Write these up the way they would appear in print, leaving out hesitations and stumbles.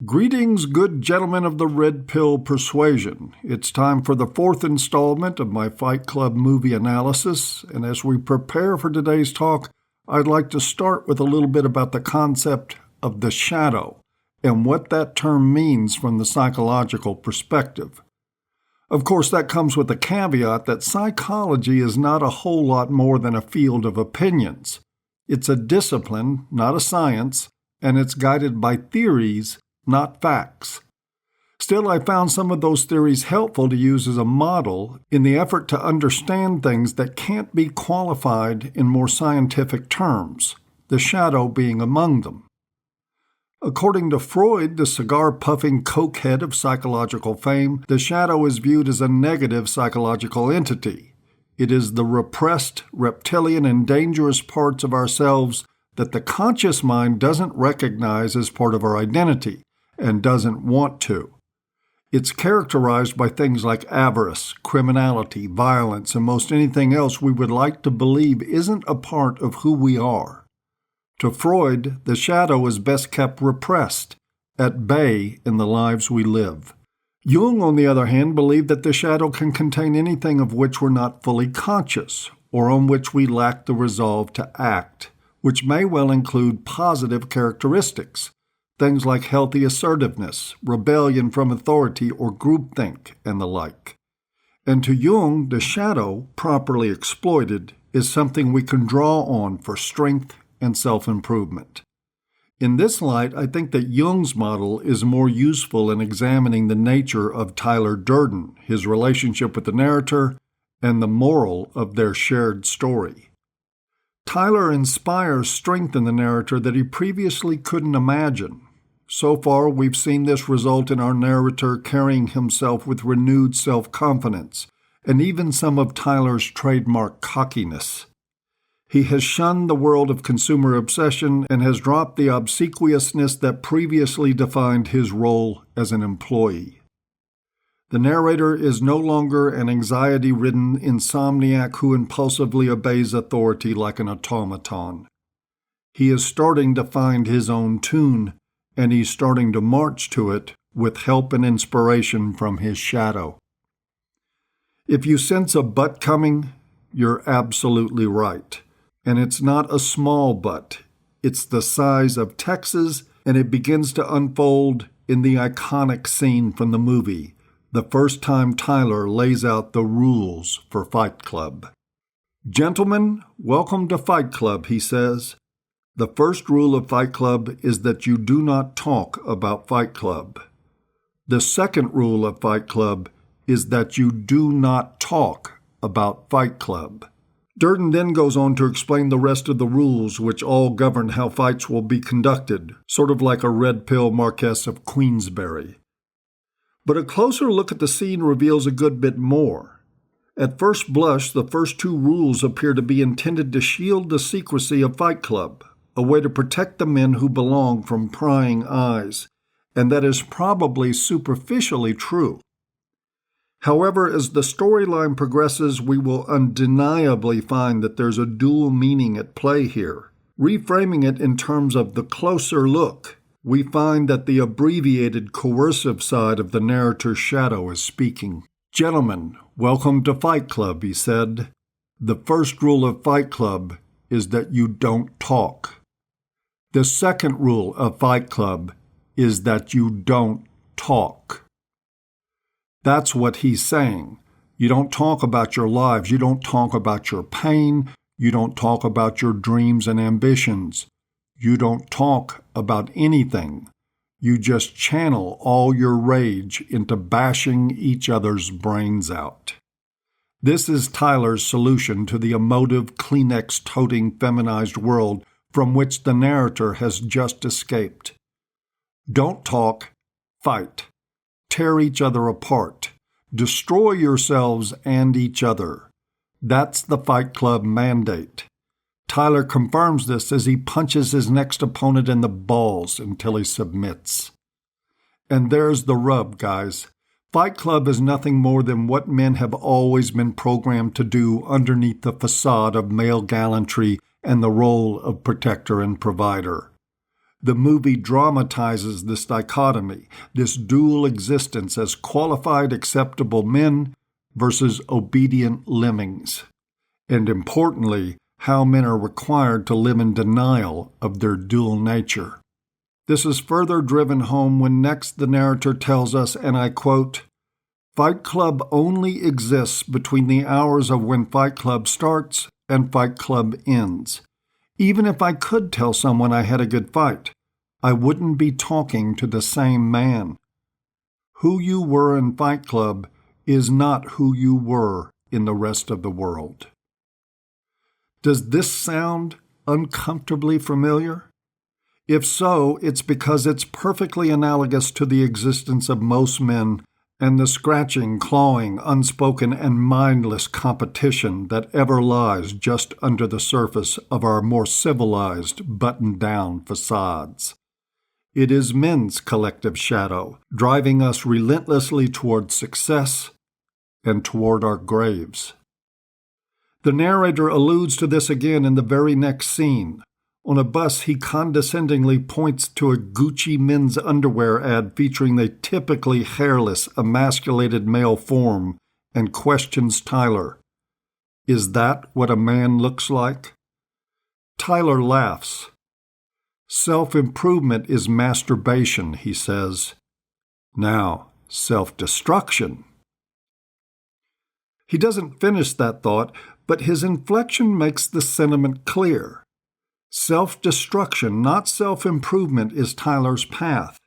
Greetings, good gentlemen of the Red Pill Persuasion. It's time for the fourth installment of my Fight Club movie analysis, and as we prepare for today's talk, I'd like to start with a little bit about the concept of the shadow and what that term means from the psychological perspective. Of course, that comes with the caveat that psychology is not a whole lot more than a field of opinions. It's a discipline, not a science, and it's guided by theories, not facts. Still, I found some of those theories helpful to use as a model in the effort to understand things that can't be qualified in more scientific terms, the shadow being among them. According to Freud, the cigar-puffing cokehead of psychological fame, the shadow is viewed as a negative psychological entity. It is the repressed, reptilian, and dangerous parts of ourselves that the conscious mind doesn't recognize as part of our identity and doesn't want to. It's characterized by things like avarice, criminality, violence, and most anything else we would like to believe isn't a part of who we are. To Freud, the shadow is best kept repressed, at bay in the lives we live. Jung, on the other hand, believed that the shadow can contain anything of which we're not fully conscious, or on which we lack the resolve to act, which may well include positive characteristics, things like healthy assertiveness, rebellion from authority or groupthink, and the like. And to Jung, the shadow, properly exploited, is something we can draw on for strength and self-improvement. In this light, I think that Jung's model is more useful in examining the nature of Tyler Durden, his relationship with the narrator, and the moral of their shared story. Tyler inspires strength in the narrator that he previously couldn't imagine. So far, we've seen this result in our narrator carrying himself with renewed self-confidence, and even some of Tyler's trademark cockiness. He has shunned the world of consumer obsession and has dropped the obsequiousness that previously defined his role as an employee. The narrator is no longer an anxiety-ridden insomniac who impulsively obeys authority like an automaton. He is starting to find his own tune, and he's starting to march to it with help and inspiration from his shadow. If you sense a but coming, you're absolutely right. And it's not a small but. It's the size of Texas, and it begins to unfold in the iconic scene from the movie, the first time Tyler lays out the rules for Fight Club. "Gentlemen, welcome to Fight Club," he says. "The first rule of Fight Club is that you do not talk about Fight Club. The second rule of Fight Club is that you do not talk about Fight Club." Durden then goes on to explain the rest of the rules which all govern how fights will be conducted, sort of like a red pill Marquess of Queensberry. But a closer look at the scene reveals a good bit more. At first blush, the first two rules appear to be intended to shield the secrecy of Fight Club, a way to protect the men who belong from prying eyes, and that is probably superficially true. However, as the storyline progresses, we will undeniably find that there's a dual meaning at play here. Reframing it in terms of the closer look, we find that the abbreviated coercive side of the narrator's shadow is speaking. "Gentlemen, welcome to Fight Club," he said. "The first rule of Fight Club is that you don't talk. The second rule of Fight Club is that you don't talk." That's what he's saying. You don't talk about your lives. You don't talk about your pain. You don't talk about your dreams and ambitions. You don't talk about anything. You just channel all your rage into bashing each other's brains out. This is Tyler's solution to the emotive, Kleenex-toting feminized world from which the narrator has just escaped. Don't talk, fight. Tear each other apart. Destroy yourselves and each other. That's the Fight Club mandate. Tyler confirms this as he punches his next opponent in the balls until he submits. And there's the rub, guys. Fight Club is nothing more than what men have always been programmed to do underneath the facade of male gallantry and the role of protector and provider. The movie dramatizes this dichotomy, this dual existence as qualified, acceptable men versus obedient lemmings. And importantly, how men are required to live in denial of their dual nature. This is further driven home when next the narrator tells us, and I quote, "Fight Club only exists between the hours of when Fight Club starts and Fight Club ends. Even if I could tell someone I had a good fight, I wouldn't be talking to the same man. Who you were in Fight Club is not who you were in the rest of the world." Does this sound uncomfortably familiar? If so, it's because it's perfectly analogous to the existence of most men and the scratching, clawing, unspoken, and mindless competition that ever lies just under the surface of our more civilized, buttoned-down facades. It is men's collective shadow, driving us relentlessly toward success and toward our graves. The narrator alludes to this again in the very next scene. On a bus, he condescendingly points to a Gucci men's underwear ad featuring a typically hairless, emasculated male form and questions Tyler, "Is that what a man looks like?" Tyler laughs. "Self-improvement is masturbation," he says. "Now, self-destruction." He doesn't finish that thought, but his inflection makes the sentiment clear. Self-destruction, not self-improvement, is Tyler's path.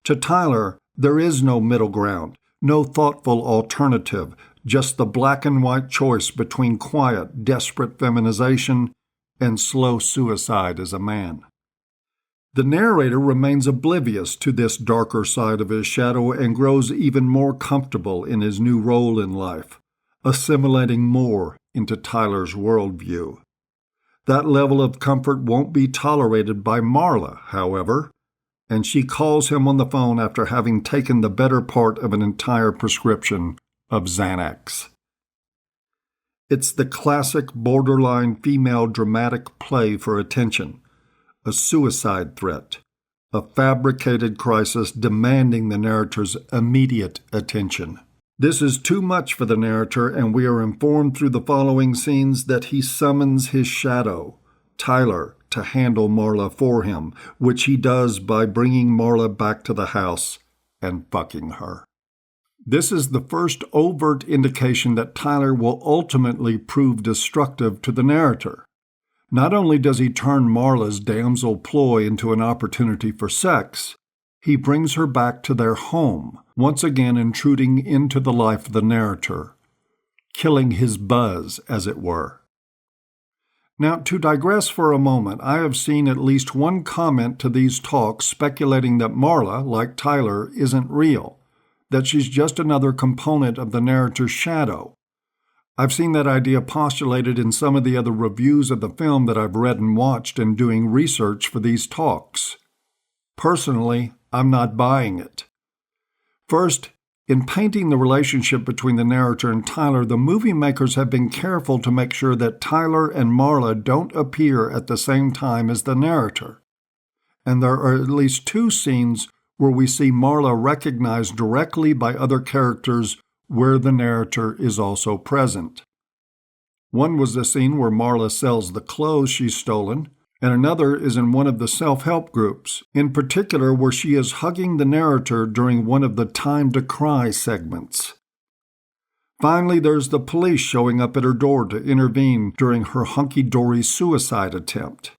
To Tyler, there is no middle ground, no thoughtful alternative, just the black and white choice between quiet, desperate feminization and slow suicide as a man. The narrator remains oblivious to this darker side of his shadow and grows even more comfortable in his new role in life, assimilating more into Tyler's worldview. That level of comfort won't be tolerated by Marla, however, and she calls him on the phone after having taken the better part of an entire prescription of Xanax. It's the classic borderline female dramatic play for attention, a suicide threat, a fabricated crisis demanding the narrator's immediate attention. This is too much for the narrator, and we are informed through the following scenes that he summons his shadow, Tyler, to handle Marla for him, which he does by bringing Marla back to the house and fucking her. This is the first overt indication that Tyler will ultimately prove destructive to the narrator. Not only does he turn Marla's damsel ploy into an opportunity for sex, he brings her back to their home, once again intruding into the life of the narrator, killing his buzz, as it were. Now, to digress for a moment, I have seen at least one comment to these talks speculating that Marla, like Tyler, isn't real, that she's just another component of the narrator's shadow. I've seen that idea postulated in some of the other reviews of the film that I've read and watched in doing research for these talks. Personally, I'm not buying it. First, in painting the relationship between the narrator and Tyler, the movie makers have been careful to make sure that Tyler and Marla don't appear at the same time as the narrator. And there are at least two scenes where we see Marla recognized directly by other characters where the narrator is also present. One was the scene where Marla sells the clothes she's stolen, and another is in one of the self-help groups, in particular where she is hugging the narrator during one of the Time to Cry segments. Finally, there's the police showing up at her door to intervene during her hunky-dory suicide attempt.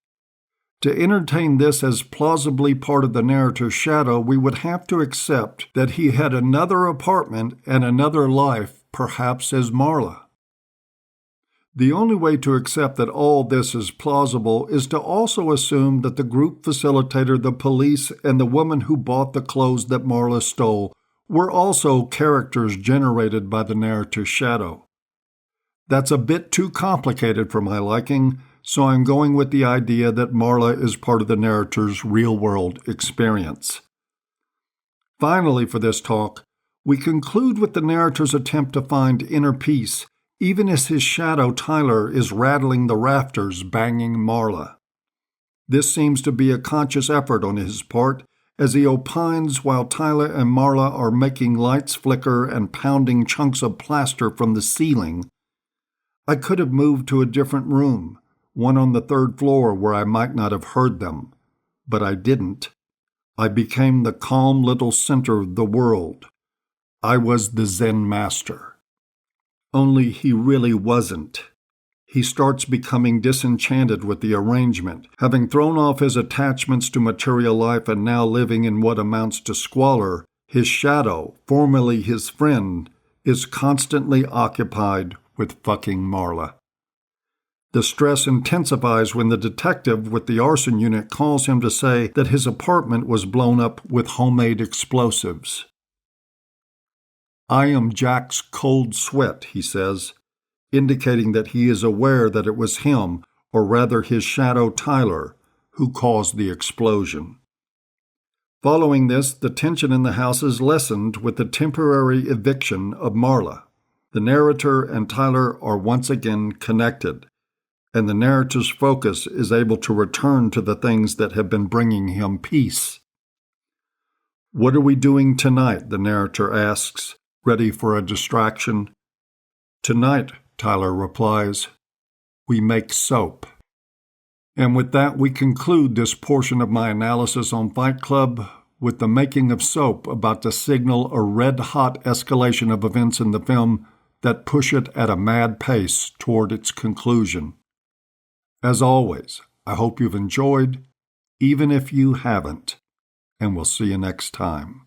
To entertain this as plausibly part of the narrator's shadow, we would have to accept that he had another apartment and another life, perhaps as Marla. The only way to accept that all this is plausible is to also assume that the group facilitator, the police, and the woman who bought the clothes that Marla stole were also characters generated by the narrator's shadow. That's a bit too complicated for my liking, so I'm going with the idea that Marla is part of the narrator's real-world experience. Finally, for this talk, we conclude with the narrator's attempt to find inner peace, even as his shadow Tyler is rattling the rafters, banging Marla. This seems to be a conscious effort on his part, as he opines while Tyler and Marla are making lights flicker and pounding chunks of plaster from the ceiling. I could have moved to a different room, one on the third floor where I might not have heard them, but I didn't. I became the calm little center of the world. I was the Zen master. Only he really wasn't. He starts becoming disenchanted with the arrangement. Having thrown off his attachments to material life and now living in what amounts to squalor, his shadow, formerly his friend, is constantly occupied with fucking Marla. The stress intensifies when the detective with the arson unit calls him to say that his apartment was blown up with homemade explosives. "I am Jack's cold sweat," he says, indicating that he is aware that it was him, or rather his shadow Tyler, who caused the explosion. Following this, the tension in the house is lessened with the temporary eviction of Marla. The narrator and Tyler are once again connected, and the narrator's focus is able to return to the things that have been bringing him peace. "What are we doing tonight?" the narrator asks, ready for a distraction. "Tonight," Tyler replies, "we make soap." And with that, we conclude this portion of my analysis on Fight Club with the making of soap about to signal a red-hot escalation of events in the film that push it at a mad pace toward its conclusion. As always, I hope you've enjoyed, even if you haven't, and we'll see you next time.